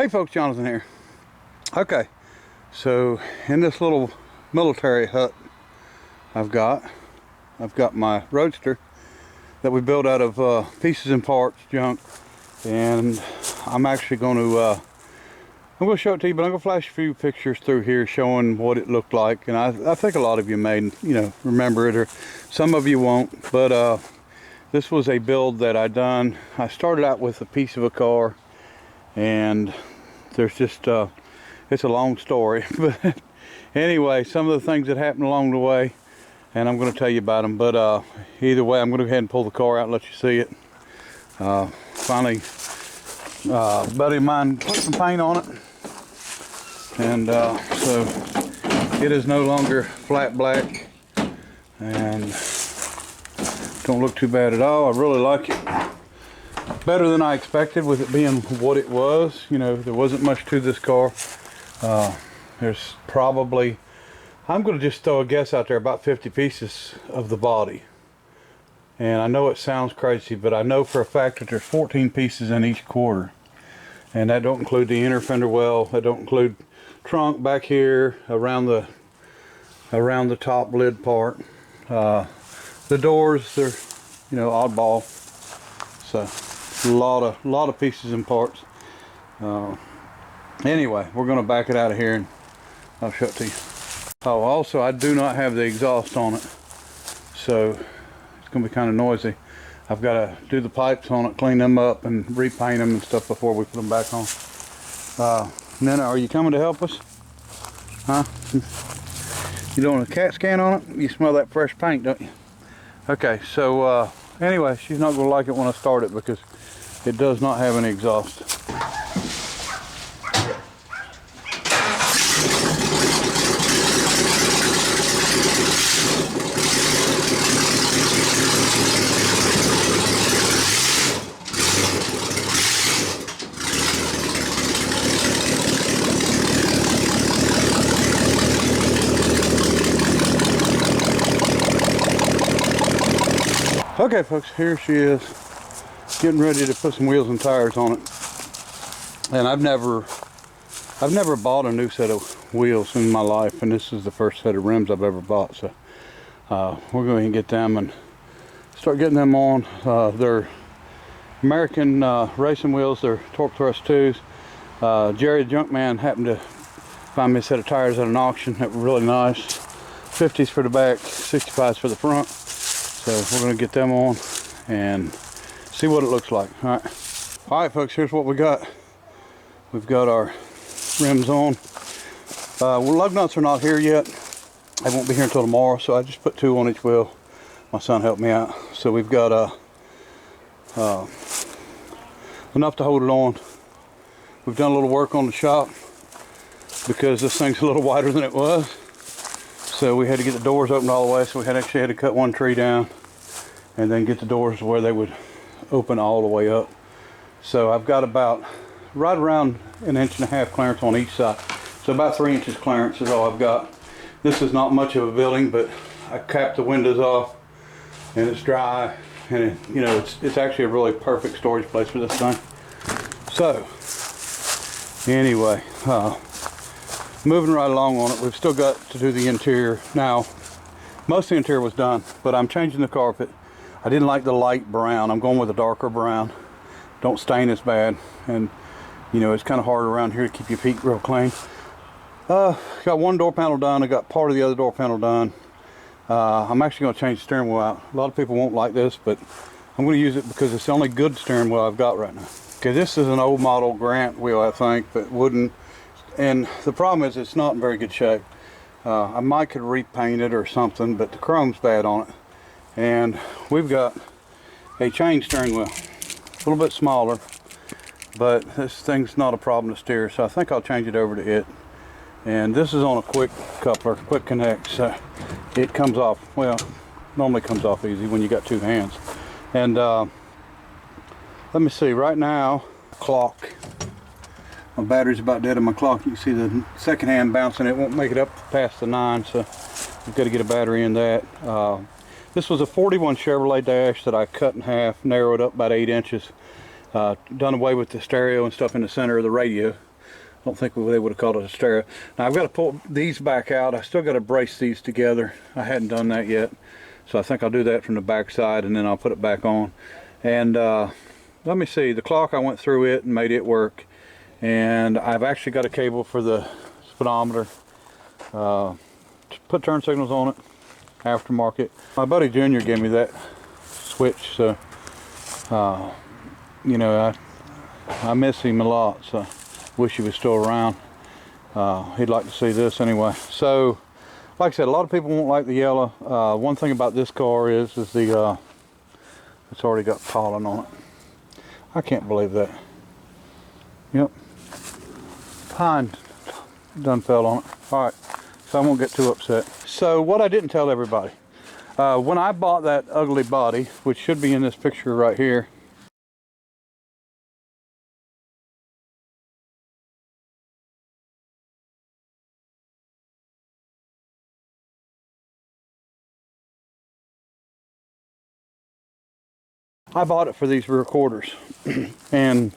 Hey folks, Jonathan here. Okay, so in this little military hut I've got my Roadster that we built out of pieces and parts, junk, and I'm actually going to I'm going to show it to you, but I'm going to flash a few pictures through here showing what it looked like. And I think a lot of you may, remember it, or some of you won't. But this was a build that I done. I started out with a piece of a car, and there's just it's a long story. But anyway, some of the things that happened along the way, and I'm going to tell you about them. But either way, I'm going to go ahead and pull the car out and let you see it. Finally, a buddy of mine put some paint on it, and so it is no longer flat black and don't look too bad at all. I really like it. Better than I expected with it being what it was. There wasn't much to this car. There's probably, I'm going to just throw a guess out there, about 50 pieces of the body. And I know it sounds crazy, but I know for a fact that there's 14 pieces in each quarter. And that don't include the inner fender well, that don't include trunk back here, around the top lid part. The doors, they're, oddball. So a lot of pieces and parts. Anyway, we're going to back it out of here and I'll show it to you. Oh, also I do not have the exhaust on it, so it's going to be kind of noisy. I've got to do the pipes on it, clean them up, and repaint them and stuff before we put them back on. Nana, are you coming to help us? Huh? You doing a CAT scan on it? You smell that fresh paint, don't you? Okay, so anyway, she's not going to like it when I start it because it does not have any exhaust. Okay folks, here she is, getting ready to put some wheels and tires on it. And I've never bought a new set of wheels in my life, and this is the first set of rims I've ever bought. So we're going to get them and start getting them on. They're American racing wheels. They're Torque Thrust 2s. Jerry the Junkman happened to find me a set of tires at an auction that were really nice. 50s for the back, 65s for the front. So we're going to get them on and see what it looks like. All right folks, here's what we got. We've got our rims on. Lug nuts are not here yet. They won't be here until tomorrow, so I just put 2 on each wheel. My son helped me out. So we've got enough to hold it on. We've done a little work on the shop because this thing's a little wider than it was. So we had to get the doors opened all the way, so we actually had to cut one tree down and then get the doors where they would open all the way up. So I've got about right around 1.5 inches clearance on each side. So about 3 inches clearance is all I've got. This is not much of a building, but I capped the windows off and it's dry, and it's actually a really perfect storage place for this thing. So anyway, moving right along on it. We've still got to do the interior. Now, most of the interior was done, but I'm changing the carpet. I didn't like the light brown. I'm going with a darker brown. Don't stain as bad, and it's kind of hard around here to keep your feet real clean. Got one door panel done. I got part of the other door panel done. I'm actually going to change the steering wheel out. A lot of people won't like this, but I'm going to use it because it's the only good steering wheel I've got right now. Okay, this is an old model Grant wheel, I think, but wooden. And the problem is it's not in very good shape. I might could repaint it or something, but the chrome's bad on it. And we've got a chain steering wheel, a little bit smaller, but this thing's not a problem to steer, so I think I'll change it over to it. And this is on a quick coupler, quick connect, so it comes off, well, normally comes off easy when you got 2 hands. And let me see, right now, clock. My battery's about dead on my clock. You can see the second hand bouncing. It won't make it up past the 9, so we've got to get a battery in that. This was a 41 Chevrolet Dash that I cut in half, narrowed up about 8 inches. Done away with the stereo and stuff in the center of the radio. don't think they would have called it a stereo. Now I've got to pull these back out. I still got to brace these together. I hadn't done that yet, so I think I'll do that from the back side, and then I'll put it back on. And let me see, the clock, I went through it and made it work, and I've actually got a cable for the speedometer to put turn signals on it, aftermarket. My buddy Junior gave me that switch, so you know, I miss him a lot, so wish he was still around. He'd like to see this anyway. So like I said, a lot of people won't like the yellow. One thing about this car is the it's already got pollen on it. I can't believe that. Yep, pine done fell on it. All right, so I won't get too upset. So what I didn't tell everybody, when I bought that ugly body, which should be in this picture right here, I bought it for these rear quarters. And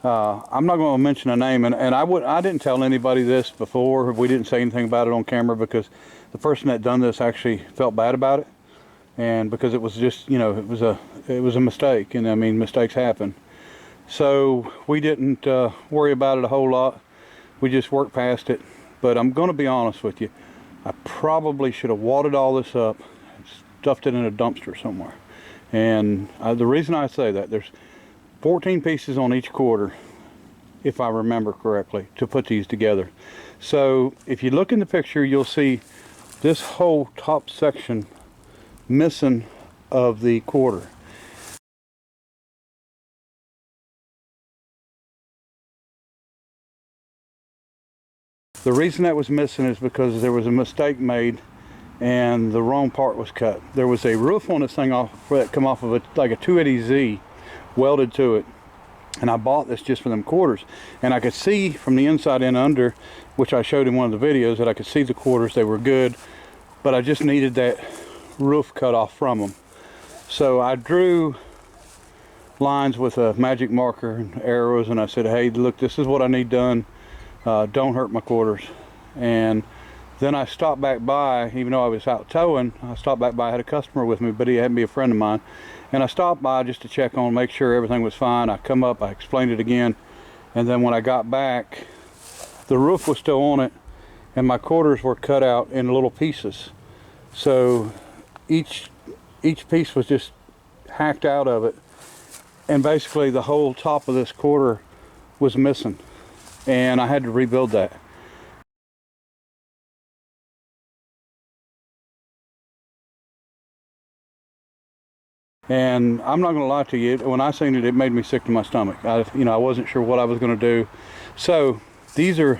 I'm not going to mention a name, and I didn't tell anybody this before. We didn't say anything about it on camera because the person that done this actually felt bad about it, and because it was just, you know, it was a mistake, and I mean, mistakes happen. So we didn't worry about it a whole lot. We just worked past it. But I'm going to be honest with you, I probably should have wadded all this up and stuffed it in a dumpster somewhere. And the reason I say that, there's 14 pieces on each quarter, if I remember correctly, to put these together. So if you look in the picture, you'll see this whole top section missing of the quarter. The reason that was missing is because there was a mistake made and the wrong part was cut. There was a roof on this thing that come off of like a 280Z welded to it, and I bought this just for them quarters, and I could see from the inside and under, which I showed in one of the videos, that I could see the quarters. They were good, but I just needed that roof cut off from them. So I drew lines with a magic marker and arrows, and I said, hey, look, this is what I need done. Don't hurt my quarters. And then I stopped back by, even though I was out towing, I stopped back by. I had a customer with me, but he had to be a friend of mine. And I stopped by just to check on, make sure everything was fine. I come up, I explained it again. And then when I got back, the roof was still on it, and my quarters were cut out in little pieces. So each piece was just hacked out of it. And basically the whole top of this quarter was missing. And I had to rebuild that. And I'm not going to lie to you, when I seen it, it made me sick to my stomach. I wasn't sure what I was going to do. So these are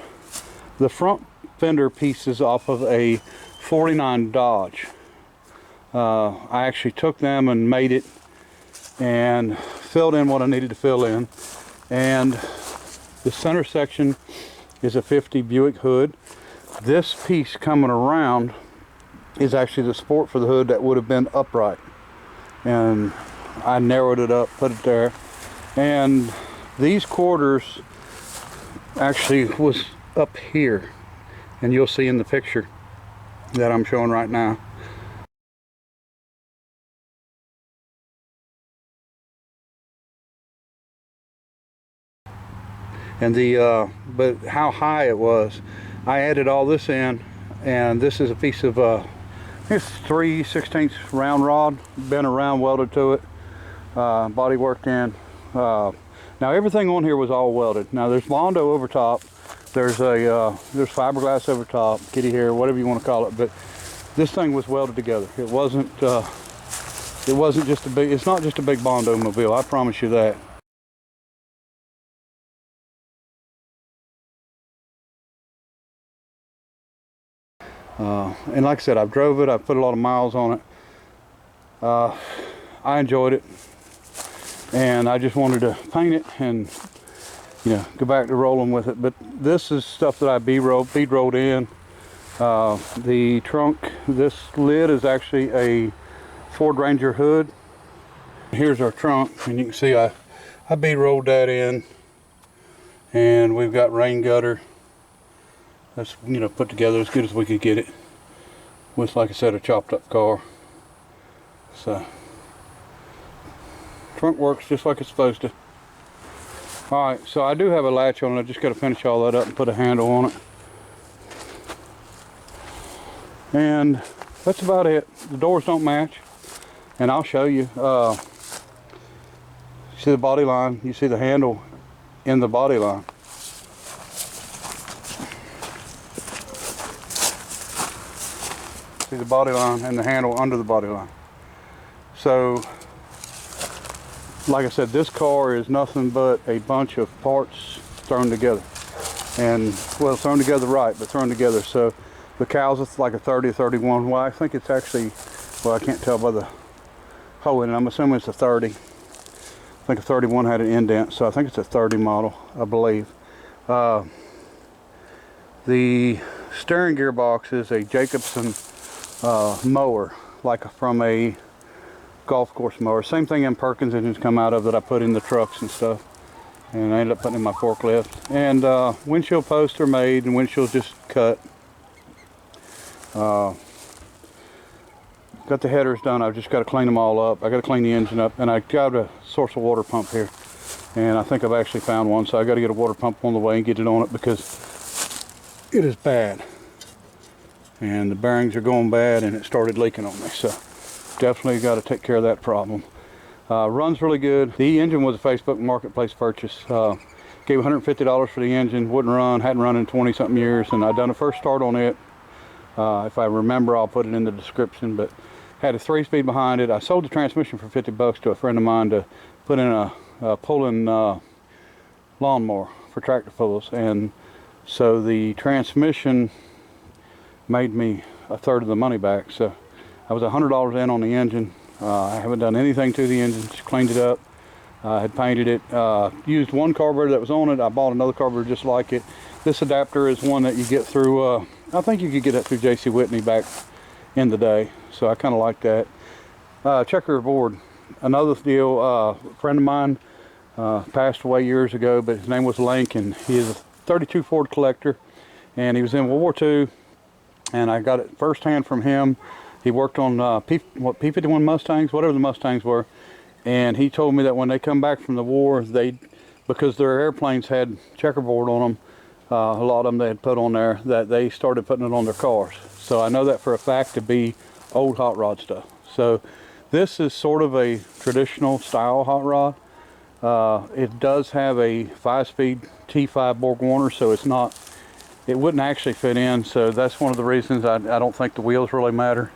the front fender pieces off of a 49 Dodge. I actually took them and made it and filled in what I needed to fill in. And the center section is a 50 Buick hood. This piece coming around is actually the support for the hood that would have been upright. And I narrowed it up, put it there. And these quarters actually was up here, and you'll see in the picture that I'm showing right now. And but how high it was, I added all this in, and this is a piece of it's 3/16 round rod, bent around, welded to it, body worked in. Now everything on here was all welded. Now there's Bondo over top, there's fiberglass over top, kitty hair, whatever you want to call it, but this thing was welded together. It wasn't just a big, it's not just a big Bondo mobile, I promise you that. And like I said, I've drove it, I've put a lot of miles on it. I enjoyed it, and I just wanted to paint it and, go back to rolling with it. But this is stuff that I bead rolled in. The trunk, this lid is actually a Ford Ranger hood. Here's our trunk, and you can see I bead rolled that in. And we've got rain gutter. That's, you know, put together as good as we could get it with, like I said, a chopped up car. So trunk works just like it's supposed to. Alright, so I do have a latch on it. I just got to finish all that up and put a handle on it. And that's about it. The doors don't match. And I'll show you. See the body line? You see the handle in the body line. See the body line and the handle under the body line. So, like I said, this car is nothing but a bunch of parts thrown together. And, well, thrown together right, but thrown together. So, the cow's it's like a 30 or 31. Well, I think it's actually, well, I can't tell by the hole in it. I'm assuming it's a 30. I think a 31 had an indent, so I think it's a 30 model, I believe. The steering gearbox is a Jacobson mower, like from a golf course mower. Same thing in Perkins engines come out of that I put in the trucks and stuff. And I ended up putting in my forklift. And windshield posts are made and windshields just cut. Got the headers done. I've just got to clean them all up. I got to clean the engine up, and I got a source of water pump here, and I think I've actually found one. So I got to get a water pump on the way and get it on it because it is bad, and the bearings are going bad, and it started leaking on me. So definitely got to take care of that problem. Runs really good. The engine was a Facebook Marketplace purchase. Gave $150 for the engine. Wouldn't run. Hadn't run in 20 something years, and I'd done a first start on it. If I remember, I'll put it in the description, but had a 3-speed behind it. I sold the transmission for $50 to a friend of mine to put in a pulling lawnmower for tractor pulls, and so the transmission made me a third of the money back. So I was $100 in on the engine. I haven't done anything to the engine, just cleaned it up. I had painted it, used one carburetor that was on it. I bought another carburetor just like it. This adapter is one that you get through, I think you could get it through J.C. Whitney back in the day. So I kind of like that. Checkerboard, another deal. A friend of mine passed away years ago, but his name was Link, and he is a 32 Ford collector, and he was in World War II, and I got it firsthand from him. He worked on P-51 Mustangs, whatever the Mustangs were, and he told me that when they come back from the war, because their airplanes had checkerboard on them, a lot of them they had put on there, that they started putting it on their cars. So I know that for a fact to be old hot rod stuff. So this is sort of a traditional style hot rod. It does have a 5-speed T5 Borg Warner, so it wouldn't actually fit in. So that's one of the reasons I don't think the wheels really matter.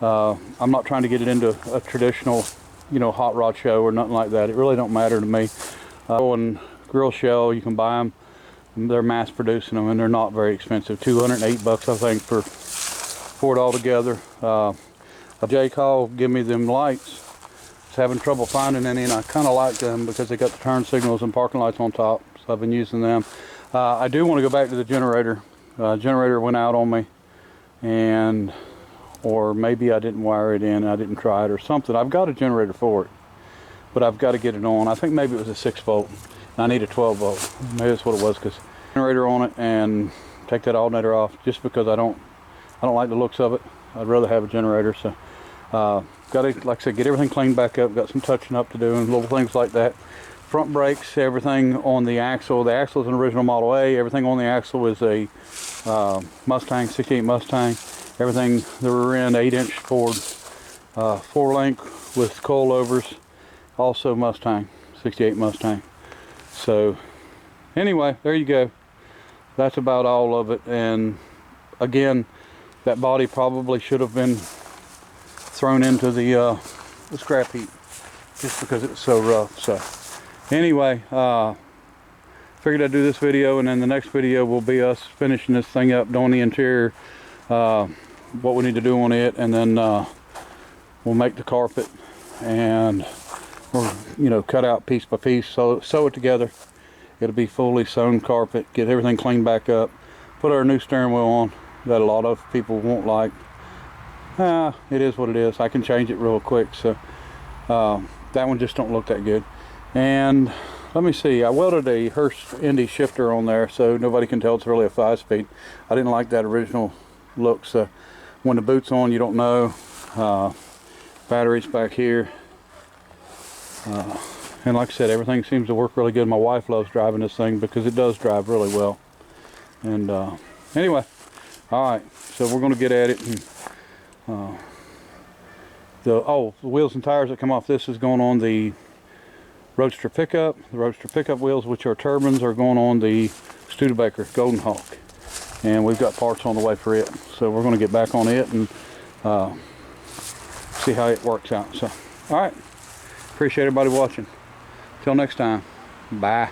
I'm not trying to get it into a traditional, hot rod show or nothing like that. It really don't matter to me. And grill shell, you can buy them. They're mass producing them, and they're not very expensive. $208, I think, for it all together. Jay called, give me them lights. I was having trouble finding any, and I kind of like them because they got the turn signals and parking lights on top. So I've been using them. I do want to go back to the generator. Generator went out on me, or maybe I didn't wire it in. I didn't try it or something. I've got a generator for it, but I've got to get it on. I think maybe it was a 6-volt. I need a 12-volt. Maybe that's what it was, because generator on it, and take that alternator off just because I don't like the looks of it. I'd rather have a generator. So got to, like I said, get everything cleaned back up. Got some touching up to do and little things like that. Front brakes, everything on the axle. The axle is an original Model A. Everything on the axle is a Mustang, 68 Mustang. Everything, the rear end 8-inch Ford 4-link with coilovers, also Mustang, 68 Mustang. So anyway, there you go. That's about all of it. And again, that body probably should have been thrown into the scrap heap just because it's so rough. So anyway, figured I'd do this video, and then the next video will be us finishing this thing up, doing the interior, what we need to do on it, and then we'll make the carpet, and we'll cut out piece by piece, sew it together. It'll be fully sewn carpet, get everything cleaned back up, put our new steering wheel on that a lot of people won't like. It is what it is. I can change it real quick. So that one just don't look that good. And Let me see, I welded a Hurst Indy shifter on there so nobody can tell it's really a 5-speed. I didn't like that original look, so when the boot's on you don't know. Batteries back here. And like I said, everything seems to work really good. My wife loves driving this thing because it does drive really well. And anyway, alright, so we're going to get at it. And, the wheels and tires that come off this is going on the Roadster pickup. The Roadster pickup wheels, which are turbines, are going on the Studebaker Golden Hawk. And we've got parts on the way for it. So we're going to get back on it and see how it works out. So, alright. Appreciate everybody watching. Till next time. Bye.